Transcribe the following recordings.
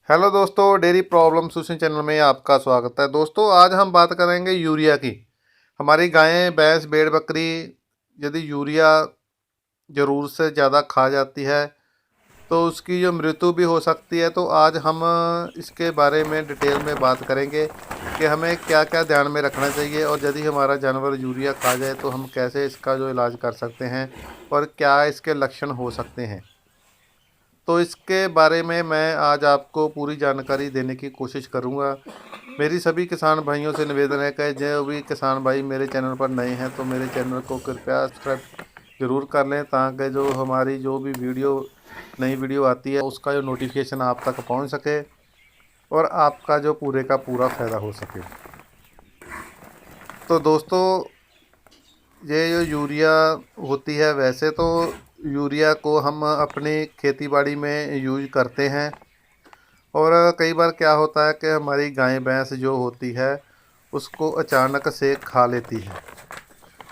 Hello दोस्तों, dairy problem solution channel में आपका स्वागत है। दोस्तों, आज हम बात करेंगे यूरिया की। हमारी गायें, भैंस, भेड़, बकरी यदि यूरिया ज़रूर से ज़्यादा खा जाती है तो उसकी जो मृत्यु भी हो सकती है। तो आज हम इसके बारे में डिटेल में बात करेंगे कि हमें क्या क्या ध्यान में रखना चाहिए, और यदि हमारा जानवर यूरिया खा जाए तो हम कैसे इसका जो इलाज कर सकते हैं और क्या इसके लक्षण हो सकते हैं। तो इसके बारे में मैं आज आपको पूरी जानकारी देने की कोशिश करूंगा। मेरी सभी किसान भाइयों से निवेदन है कि जो भी किसान भाई मेरे चैनल पर नए हैं तो मेरे चैनल को कृपया सब्सक्राइब ज़रूर कर लें, ताकि जो हमारी जो भी नई वीडियो आती है उसका जो नोटिफिकेशन आप तक पहुंच सके और आपका जो पूरे का पूरा फ़ायदा हो सके। तो दोस्तों, ये जो यूरिया होती है, वैसे तो यूरिया को हम अपनी खेती बाड़ी में यूज करते हैं, और कई बार क्या होता है कि हमारी गाय भैंस जो होती है उसको अचानक से खा लेती है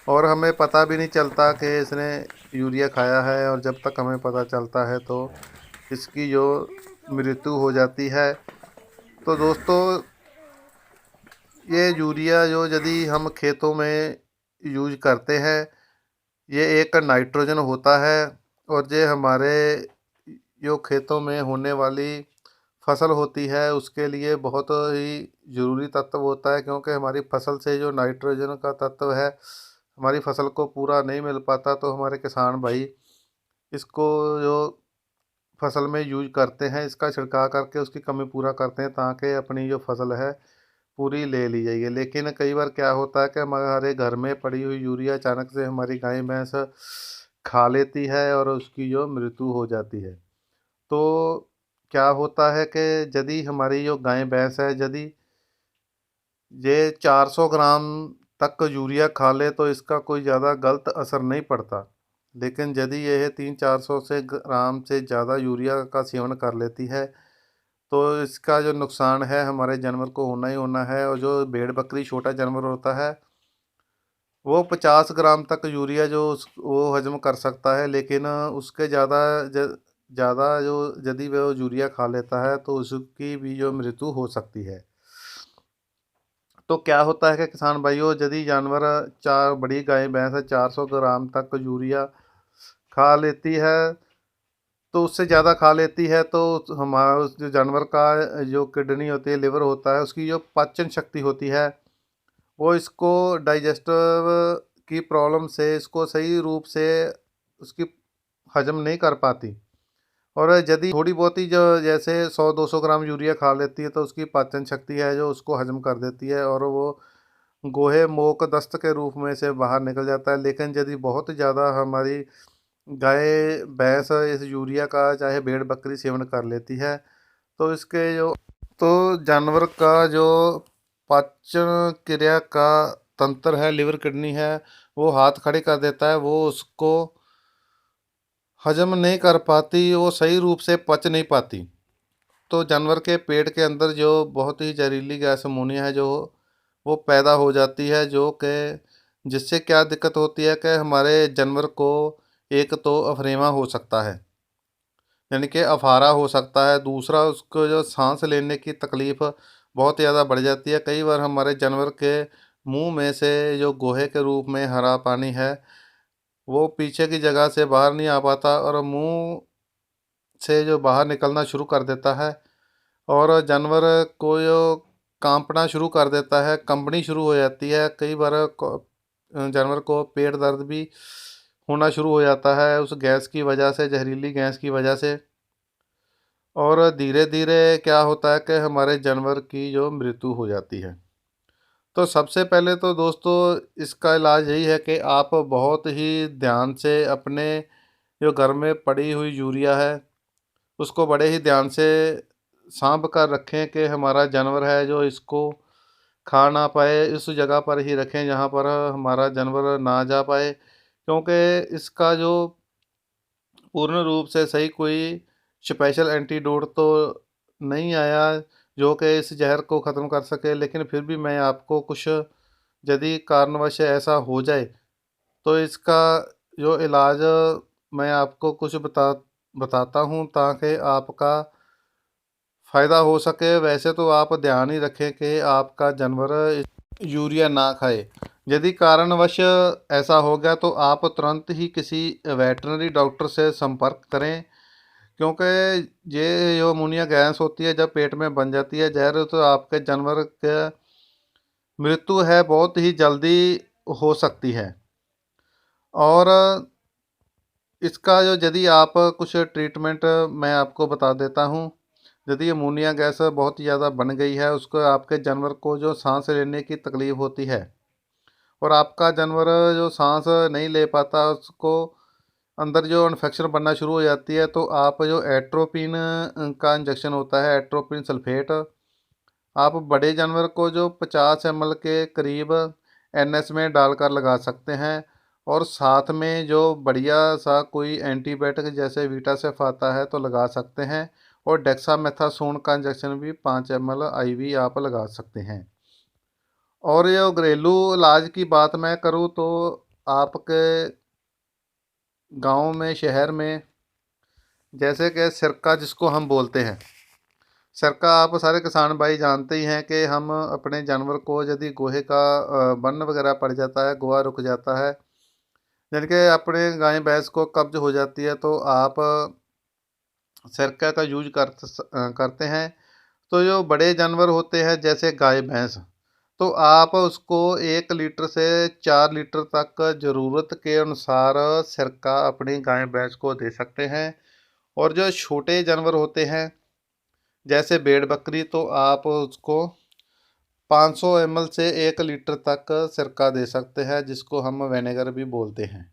और हमें पता भी नहीं चलता कि इसने यूरिया खाया है, और जब तक हमें पता चलता है तो इसकी जो मृत्यु हो जाती है। तो दोस्तों, ये यूरिया जो यदि हम खेतों में यूज करते हैं, ये एक नाइट्रोजन होता है, और ये हमारे जो खेतों में होने वाली फसल होती है उसके लिए बहुत ही ज़रूरी तत्व होता है, क्योंकि हमारी फसल से जो नाइट्रोजन का तत्व है हमारी फसल को पूरा नहीं मिल पाता। तो हमारे किसान भाई इसको जो फसल में यूज करते हैं, इसका छिड़काव करके उसकी कमी पूरा करते हैं, ताकि अपनी जो फसल है पूरी ले ली जाइए। लेकिन कई बार क्या होता है कि हमारे घर में पड़ी हुई यूरिया अचानक से हमारी गाय भैंस खा लेती है और उसकी जो मृत्यु हो जाती है। तो क्या होता है कि यदि हमारी जो गाय भैंस है, यदि ये 400 ग्राम तक यूरिया खा ले तो इसका कोई ज़्यादा गलत असर नहीं पड़ता। लेकिन यदि यह 300-400 से ग्राम से ज़्यादा यूरिया का सेवन कर लेती है तो इसका जो नुकसान है हमारे जानवर को होना ही होना है। और जो भेड़ बकरी छोटा जानवर होता है वो 50 ग्राम तक यूरिया वो हजम कर सकता है, लेकिन उसके ज़्यादा जो यदि वो यूरिया खा लेता है तो उसकी भी जो मृत्यु हो सकती है। तो क्या होता है कि किसान भाइयों, यदि जानवर चार बड़ी गाय भैंस है 400 ग्राम तक यूरिया खा लेती है, तो उससे ज़्यादा खा लेती है तो हमारा उस जो जानवर का जो किडनी होती है, लिवर होता है, उसकी जो पाचन शक्ति होती है वो इसको डाइजेस्टिव की प्रॉब्लम से इसको सही रूप से उसकी हजम नहीं कर पाती। और यदि थोड़ी बहुत ही जो जैसे 100-200 ग्राम यूरिया खा लेती है तो उसकी पाचन शक्ति है जो उसको हजम कर देती है, और वो गोहे मोक दस्त के रूप में से बाहर निकल जाता है। लेकिन यदि बहुत ज़्यादा हमारी गाय भैंस इस यूरिया का चाहे भेड़ बकरी सेवन कर लेती है तो इसके जो तो जानवर का जो पाचन क्रिया का तंत्र है, लिवर किडनी है, वो हाथ खड़े कर देता है, वो उसको हजम नहीं कर पाती, वो सही रूप से पच नहीं पाती। तो जानवर के पेट के अंदर जो बहुत ही जहरीली गैस अमोनिया है जो वो पैदा हो जाती है, जो कि जिससे क्या दिक्कत होती है कि हमारे जानवर को एक तो अफरेमा हो सकता है, यानी कि अफारा हो सकता है। दूसरा, उसको जो सांस लेने की तकलीफ़ बहुत ज़्यादा बढ़ जाती है। कई बार हमारे जानवर के मुंह में से जो गोहे के रूप में हरा पानी है वो पीछे की जगह से बाहर नहीं आ पाता, और मुंह से जो बाहर निकलना शुरू कर देता है, और जानवर को जो कांपना शुरू कर देता है, कंपनी शुरू हो जाती है। कई बार जानवर को पेट दर्द भी होना शुरू हो जाता है उस गैस की वजह से, जहरीली गैस की वजह से। और धीरे धीरे क्या होता है कि हमारे जानवर की जो मृत्यु हो जाती है। तो सबसे पहले तो दोस्तों, इसका इलाज यही है कि आप बहुत ही ध्यान से अपने जो घर में पड़ी हुई यूरिया है उसको बड़े ही ध्यान से सांभ कर रखें कि हमारा जानवर है जो इसको खा ना पाए। इस जगह पर ही रखें जहाँ पर हमारा जानवर ना जा पाए, क्योंकि इसका जो पूर्ण रूप से सही कोई स्पेशल एंटीडोट तो नहीं आया जो कि इस ज़हर को ख़त्म कर सके। लेकिन फिर भी मैं आपको कुछ, यदि कारणवश ऐसा हो जाए तो इसका जो इलाज मैं आपको कुछ बताता हूँ, ताकि आपका फ़ायदा हो सके। वैसे तो आप ध्यान ही रखें कि आपका जानवर यूरिया ना खाए। यदि कारणवश ऐसा हो गया तो आप तुरंत ही किसी वेटरनरी डॉक्टर से संपर्क करें, क्योंकि ये जो अमोनिया गैस होती है जब पेट में बन जाती है जहर, तो आपके जानवर का मृत्यु है बहुत ही जल्दी हो सकती है। और इसका जो यदि आप कुछ ट्रीटमेंट मैं आपको बता देता हूँ। यदि अमोनिया गैस बहुत ज़्यादा बन गई है, उसको आपके जानवर को जो सांस लेने की तकलीफ़ होती है और आपका जानवर जो सांस नहीं ले पाता, उसको अंदर जो इन्फेक्शन बनना शुरू हो जाती है, तो आप जो एट्रोपिन का इंजेक्शन होता है, एट्रोपिन सल्फेट, आप बड़े जानवर को जो 50 ml के करीब एनएस में डालकर लगा सकते हैं। और साथ में जो बढ़िया सा कोई एंटीबायोटिक जैसे वीटासेफ आता है तो लगा सकते हैं। और डेक्सामेथासोन का इंजेक्शन भी 5 ml IV आप लगा सकते हैं। और ये घरेलू इलाज की बात मैं करूँ तो आपके गांव में, शहर में, जैसे कि सिरका जिसको हम बोलते हैं, सिरका आप सारे किसान भाई जानते ही हैं कि हम अपने जानवर को यदि गोहे का बन वगैरह पड़ जाता है, गोहा रुक जाता है, यानी कि अपने गाय भैंस को कब्ज हो जाती है, तो आप सिरका का यूज करते हैं। तो जो बड़े जानवर होते हैं जैसे गाय भैंस, तो आप उसको 1 लीटर से 4 लीटर तक ज़रूरत के अनुसार सिरका अपनी गाय भैंस को दे सकते हैं। और जो छोटे जानवर होते हैं जैसे भेड़ बकरी, तो आप उसको 500 ml से 1 लीटर तक सिरका दे सकते हैं, जिसको हम विनेगर भी बोलते हैं।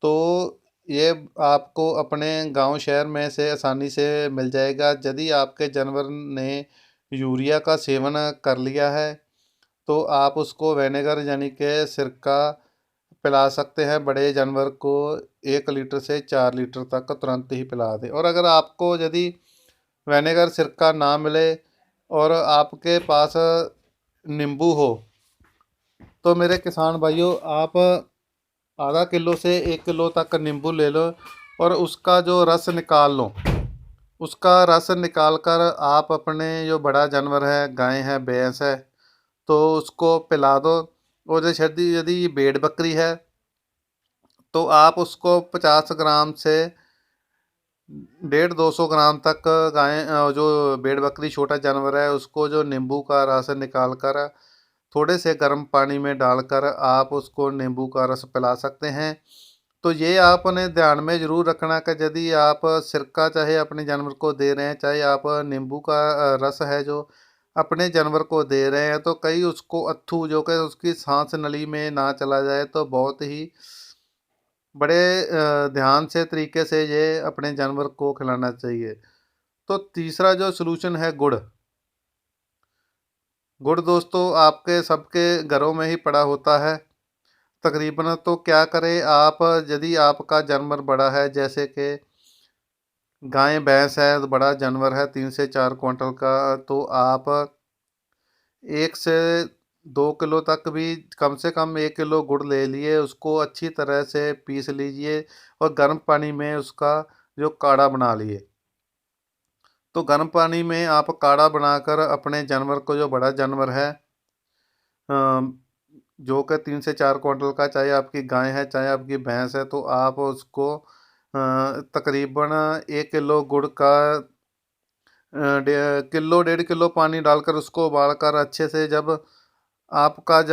तो ये आपको अपने गांव शहर में से आसानी से मिल जाएगा। यदि आपके जानवर ने यूरिया का सेवन कर लिया है तो आप उसको विनेगर यानी कि सिरका पिला सकते हैं बड़े जानवर को। 1 लीटर से 4 लीटर तक तुरंत ही पिला दें। और अगर आपको यदि विनेगर सिरका ना मिले और आपके पास नींबू हो, तो मेरे किसान भाइयों, आप आधा किलो से 1 किलो तक नींबू ले लो और उसका जो रस निकाल लो। उसका रस निकाल कर आप अपने जो बड़ा जानवर है, गाय है, भैंस है, तो उसको पिला दो। और यदि यदि भेड़ बकरी है तो आप उसको 50 ग्राम से 150-200 ग्राम तक जो भेड़ बकरी छोटा जानवर है, उसको जो नींबू का रस निकाल कर थोड़े से गर्म पानी में डालकर आप उसको नींबू का रस पिला सकते हैं। तो ये आपने ध्यान में ज़रूर रखना कि यदि आप सिरका चाहे अपने जानवर को दे रहे हैं, चाहे आप नींबू का रस है जो अपने जानवर को दे रहे हैं, तो कहीं उसको अत्थू जो कि उसकी सांस नली में ना चला जाए, तो बहुत ही बड़े ध्यान से तरीके से ये अपने जानवर को खिलाना चाहिए। तो तीसरा जो सलूशन है, गुड़। गुड़ दोस्तों आपके सबके घरों में ही पड़ा होता है तकरीबन। तो क्या करें आप, यदि आपका जानवर बड़ा है, जैसे कि गाय भैंस है, तो बड़ा जानवर है 3 से 4 क्विंटल का, तो आप 1 से 2 किलो तक भी, कम से कम 1 किलो गुड़ ले लिए, उसको अच्छी तरह से पीस लीजिए और गर्म पानी में उसका जो काढ़ा बना लिए। तो गर्म पानी में आप काढ़ा बनाकर अपने जानवर को, जो बड़ा जानवर है जो कि 3 से 4 क्विंटल का, चाहे आपकी गाय है चाहे आपकी भैंस है, तो आप उसको तकरीबन 1 किलो गुड़ का 1.5 किलो पानी डालकर उसको उबाल कर अच्छे से, जब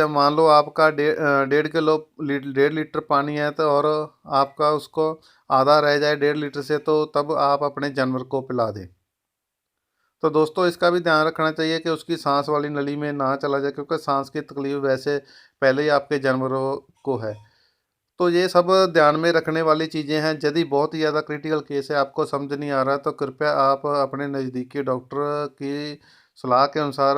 मान लो आपका 1.5 किलो 1.5 लीटर पानी है, तो और आपका उसको आधा रह जाए 1.5 लीटर से, तो तब आप अपने जानवर को पिला दें। तो दोस्तों इसका भी ध्यान रखना चाहिए कि उसकी सांस वाली नली में ना चला जाए, क्योंकि सांस की तकलीफ वैसे पहले ही आपके जानवरों को है। तो ये सब ध्यान में रखने वाली चीज़ें हैं। यदि बहुत ही ज़्यादा क्रिटिकल केस है, आपको समझ नहीं आ रहा, तो कृपया आप अपने नज़दीकी डॉक्टर की सलाह के अनुसार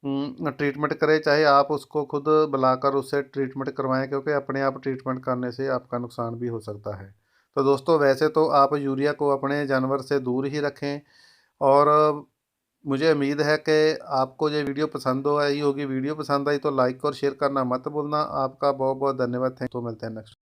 ट्रीटमेंट करें, चाहे आप उसको खुद बुलाकर उससे ट्रीटमेंट करवाएं, क्योंकि अपने आप ट्रीटमेंट करने से आपका नुकसान भी हो सकता है। तो दोस्तों वैसे तो आप यूरिया को अपने जानवर से दूर ही रखें। और मुझे उम्मीद है कि आपको ये वीडियो पसंद आई होगी। वीडियो पसंद आई तो लाइक और शेयर करना मत भूलना। आपका बहुत बहुत धन्यवाद। थैंक, तो मिलते हैं नेक्स्ट।